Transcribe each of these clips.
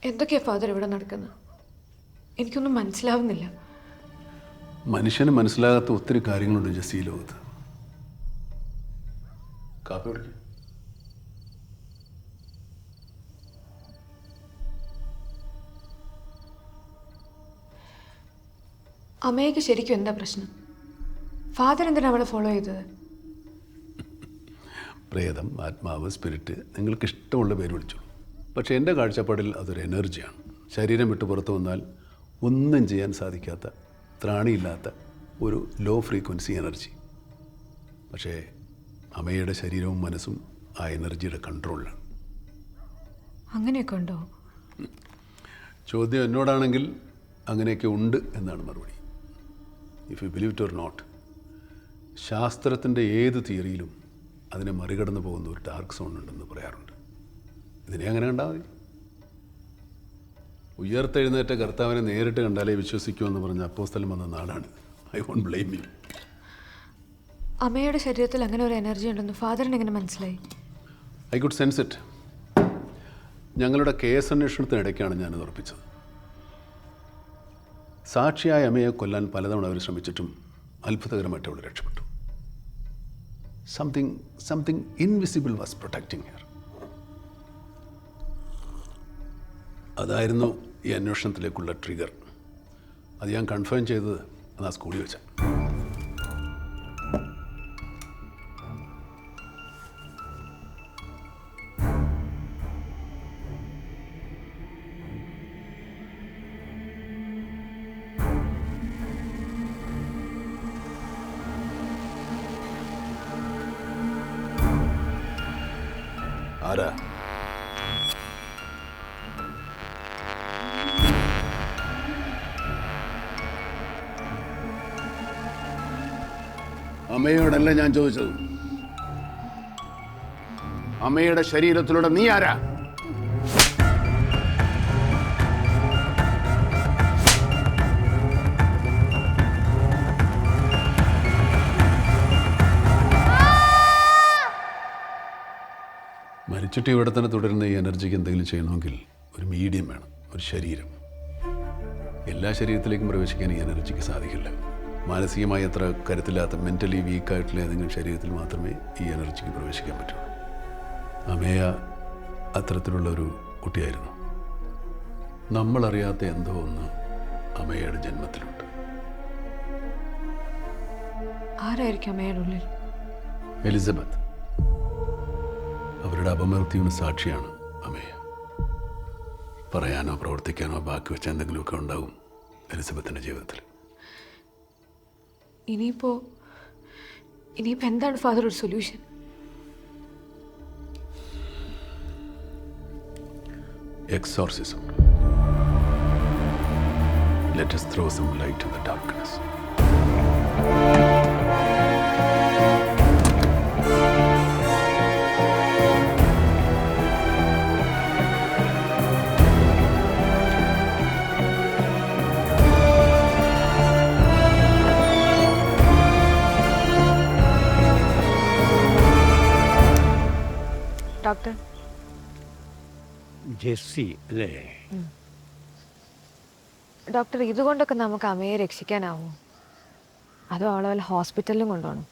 എന്തൊക്കെയാ ഫാദർ ഇവിടെ നടക്കുന്നത്? എനിക്കൊന്നും മനസ്സിലാവുന്നില്ല. മനുഷ്യന് മനസ്സിലാകാത്ത ഒത്തിരി കാര്യങ്ങളുണ്ട് ജെസ്സി ഈ ലോകത്ത്. കാപ്പി കുടിക്കും. അമ്മയ്ക്ക് ശരിക്കും എന്താ പ്രശ്നം? ഫാദർ എന്തിനാ അവളെ ഫോളോ ചെയ്തത്? പ്രേതം, ആത്മാവ്, സ്പിരിറ്റ്, നിങ്ങൾക്ക് ഇഷ്ടമുള്ള പേര് വിളിച്ചോളൂ. പക്ഷേ എൻ്റെ കാഴ്ചപ്പാടിൽ അതൊരു എനർജിയാണ്. ശരീരം വിട്ട് പുറത്തു വന്നാൽ ഒന്നും ചെയ്യാൻ സാധിക്കാത്ത, ത്രാണിയില്ലാത്ത ഒരു ലോ ഫ്രീക്വൻസി എനർജി. പക്ഷേ അമ്മയുടെ ശരീരവും മനസ്സും ആ എനർജിയുടെ കൺട്രോളിലാണ്. അങ്ങനെയൊക്കെ ഉണ്ടോ? ചോദ്യം എന്നോടാണെങ്കിൽ അങ്ങനെയൊക്കെ ഉണ്ട് എന്നാണ് മറുപടി. If you believe it or not, ശാസ്ത്രത്തിൻ്റെ ഏത് തിയറിയിലും അതിനെ മറികടന്ന് പോകുന്ന ഒരു ഡാർക്ക് സോൺ ഉണ്ടെന്ന് പറയാറുണ്ട്. ഇതിനെ അങ്ങനെ കണ്ടാൽ മതി. ഉയർത്തെഴുന്നേറ്റ കർത്താവിനെ നേരിട്ട് കണ്ടാലേ വിശ്വസിക്കുമെന്ന് പറഞ്ഞ അപ്പോസ്തലൻ വന്ന നാടാണ്. I won't blame you. അമ്മയുടെ ശരീരത്തിൽ അങ്ങനെ ഒരു എനർജി ഉണ്ടെന്ന് ഫാദറിന് എങ്ങനെ മനസ്സിലായി? I could sense it. ഞങ്ങളുടെ കേസ് അന്വേഷണത്തിനിടയ്ക്കാണ് ഞാനത് ഉറപ്പിച്ചത്. സാക്ഷിയായ അമ്മയെ കൊല്ലാൻ പലതവണ അവർ ശ്രമിച്ചിട്ടും അത്ഭുതകരമായിട്ട് അവൾ രക്ഷപ്പെട്ടു. Something invisible was protecting her. അതായിരുന്നു ഈ അന്വേഷണത്തിലേക്കുള്ള ട്രിഗർ. അത് ഞാൻ കൺഫേം ചെയ്തത് അന്ന് ആ സ്കൂളിൽ വെച്ചാൽ. ആരാ? അമ്മയോടല്ല ഞാൻ ചോദിച്ചത്. അമ്മയുടെ ശരീരത്തിലൂടെ നീ ആരാ? മരിച്ചിട്ട് ഇവിടെ തന്നെ തുടരുന്ന ഈ എനർജിക്ക് എന്തെങ്കിലും ചെയ്യണമെങ്കിൽ ഒരു മീഡിയം വേണം, ഒരു ശരീരം. എല്ലാ ശരീരത്തിലേക്കും പ്രവേശിക്കാൻ ഈ എനർജിക്ക് സാധിക്കില്ല. മാനസികമായി അത്ര കരുത്തില്ലാത്ത, മെൻ്റലി വീക്കായിട്ടുള്ള ഏതെങ്കിലും ശരീരത്തിൽ മാത്രമേ ഈ എനർജിക്ക് പ്രവേശിക്കാൻ പറ്റുള്ളൂ. അമേയ അത്തരത്തിലുള്ളൊരു കുട്ടിയായിരുന്നു. നമ്മളറിയാത്ത എന്തോ ഒന്ന് അമേയുടെ ജന്മത്തിലുണ്ട്. ആരായിരിക്കും അമ്മയുടെ ഉള്ളിൽ? എലിസബത്ത്. അവരുടെ അപമൃത്യുവിന് സാക്ഷിയാണ് അമേയ. പറയാനോ പ്രവർത്തിക്കാനോ ബാക്കി വെച്ച എന്തെങ്കിലുമൊക്കെ ഉണ്ടാവും എലിസബത്തിൻ്റെ ജീവിതത്തിൽ. ഇനിയിപ്പോ എന്താണ് ഫാദർ ഒരു solution? Exorcism. Let us throw some light in the darkness. Doctor, Jessy അല്ലേ? ഡോക്ടർ, ഇതുകൊണ്ടൊക്കെ നമുക്ക് അമ്മയെ രക്ഷിക്കാനാവോ? അതോ അവളെ വല്ല ഹോസ്പിറ്റലിലും കൊണ്ടുപോകണം?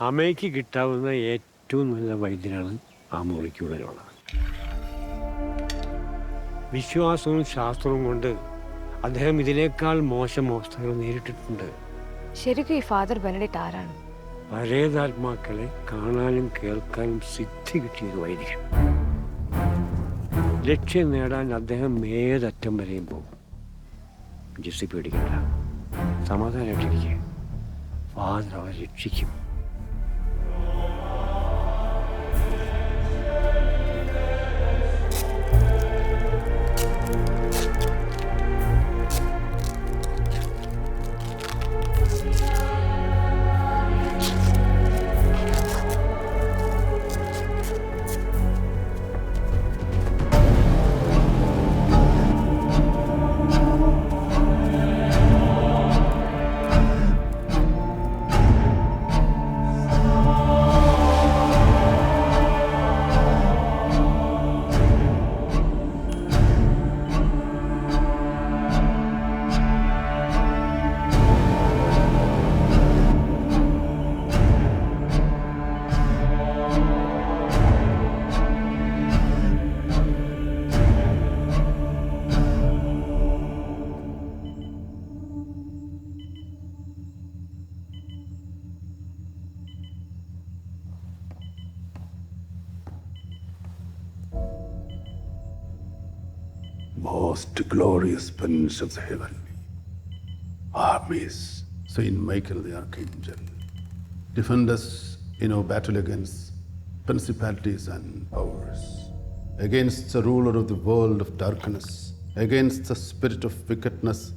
അമ്മയ്ക്ക് കിട്ടാവുന്ന ഏറ്റവും നല്ല വൈദ്യനാണ് ആ മുറിക്കുള്ളിലുള്ളത്. വിശ്വാസവും ശാസ്ത്രവും കൊണ്ട് അദ്ദേഹം ഇതിനേക്കാൾ മോശം അവസ്ഥകൾ നേരിട്ടിട്ടുണ്ട്. ശരിക്കും ഈ ഫാദർ ബെനഡിക്റ്റ് ആരാണ്? പരേതാത്മാക്കളെ കാണാനും കേൾക്കാനും സിദ്ധി കിട്ടിയൊരു വൈദികൻ. ലക്ഷ്യം നേടാൻ അദ്ദേഹം ഏതറ്റം വരെയും പോകും. ജെസ്സി പേടിക്കണ്ട, സമാധാനമായിട്ടിരിക്കുക. ഫാദർ അവരെ രക്ഷിക്കും. most glorious prince of the heaven, armies, Saint Michael the Archangel, defend us in our battle against principalities and powers, against the ruler of the world of darkness, against the spirit of wickedness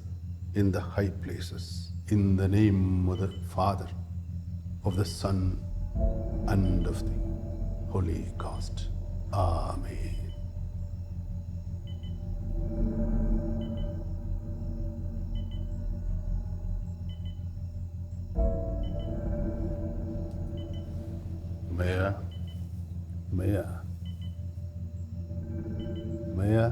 in the high places. In the name of the Father, of the Son, and of the Holy Ghost. Amen. Maya.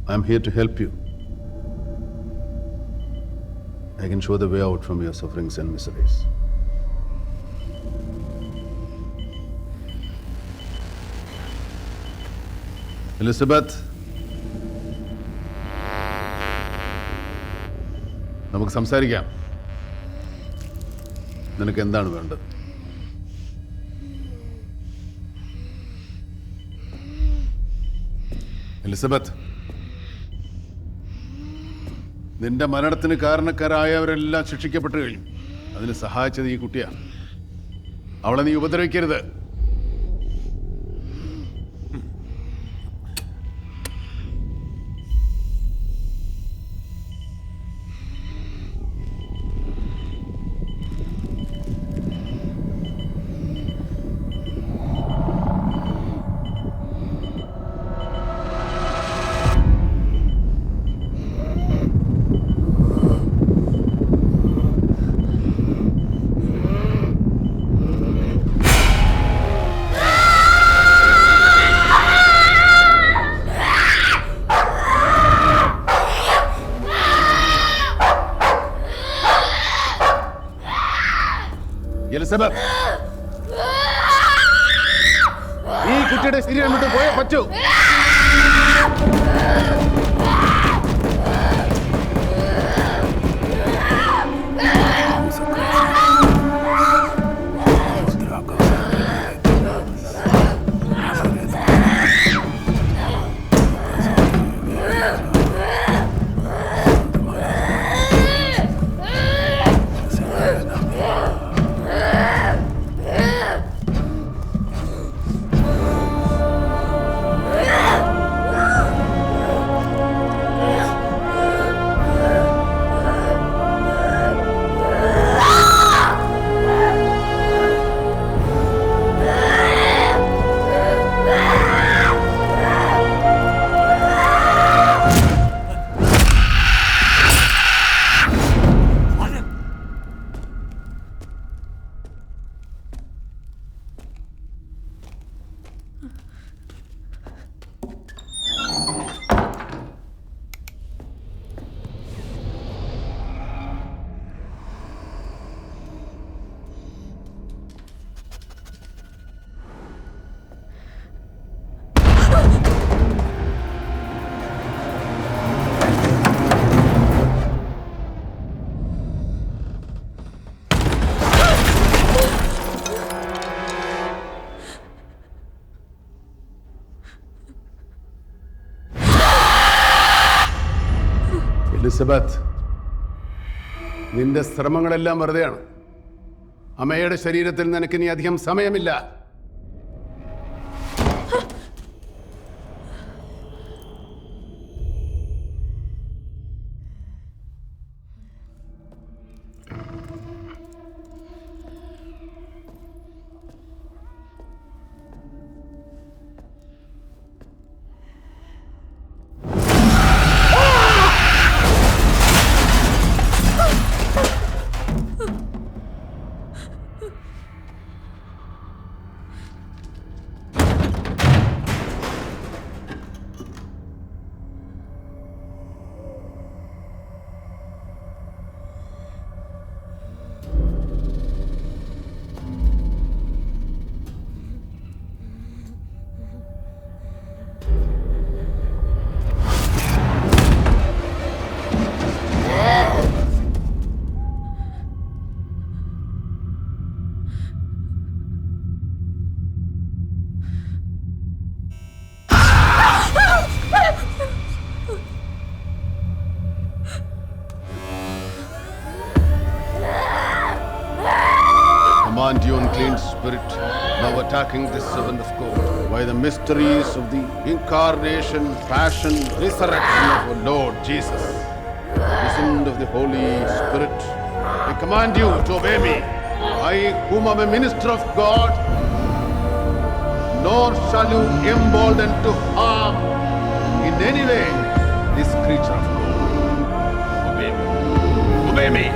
I'm here to help you. I can show the way out from your sufferings and miseries. Elizabeth, നമുക്ക് സംസാരിക്കാം. നിനക്ക് എന്താണ് വേണ്ടത്? Elizabeth, നിന്റെ മരണത്തിന് കാരണക്കാരായവരെല്ലാം ശിക്ഷിക്കപ്പെട്ടു കഴിഞ്ഞു. അതിന് സഹായിച്ചത് ഈ കുട്ടിയാണ്. അവളെ നീ ഉപദ്രവിക്കരുത്. എലിസബത്ത്, ഈ കുട്ടിയുടെ ശരീരം വിട്ട് പോയേ പറ്റൂ. എലിസബത്ത്, നിന്റെ ശ്രമങ്ങളെല്ലാം വെറുതെയാണ്. അമ്മയുടെ ശരീരത്തിൽ നിനക്ക് ഇനി അധികം സമയമില്ല. command you, unclean spirit, now attacking this servant of God, by the mysteries of the incarnation, passion, resurrection of our Lord Jesus, descent of the Holy Spirit, I command you to obey me. I, whom am a minister of God, nor shall you embolden to harm in any way this creature of God. Obey me. Obey me.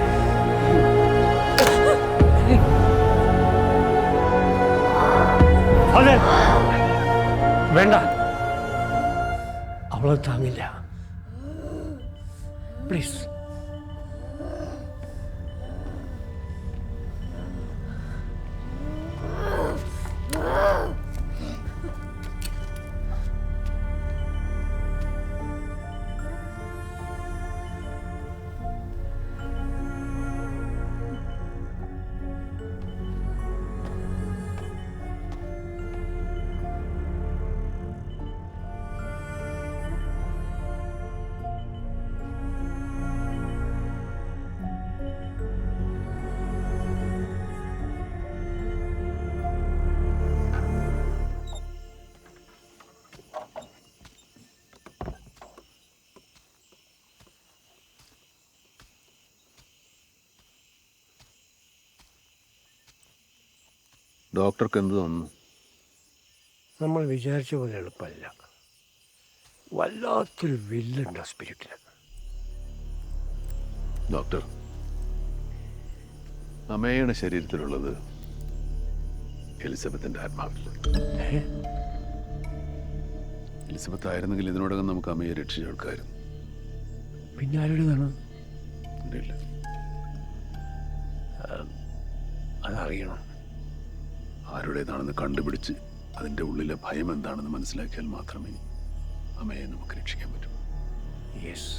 അതെ വേണ്ട, അവളെ താങ്ങില്ല. Please. ഡോക്ടർക്ക് എന്ത് തോന്നുന്നു? നമ്മൾ വിചാരിച്ച പോലെ എളുപ്പമല്ല. വല്ലാത്തൊരു വില്ലുണ്ട് ആ സ്പിരിറ്റിന്. ഡോക്ടർ, അമ്മയുടെ ശരീരത്തിലുള്ളത് എലിസബത്തിന്റെ ആത്മാവില്ല. എലിസബത്ത് ആയിരുന്നെങ്കിൽ ഇതിനോടകം നമുക്ക് അമ്മയെ രക്ഷിച്ചെടുക്കായിരുന്നു. പിന്നെ ആരുടേതാണ്? ഇല്ല. അതറിയണം. ആരുടേതാണെന്ന് കണ്ടുപിടിച്ച് അതിൻ്റെ ഉള്ളിലെ ഭയം എന്താണെന്ന് മനസ്സിലാക്കിയാൽ മാത്രമേ അമ്മയെ നമുക്ക് രക്ഷിക്കാൻ പറ്റൂ. യെസ്.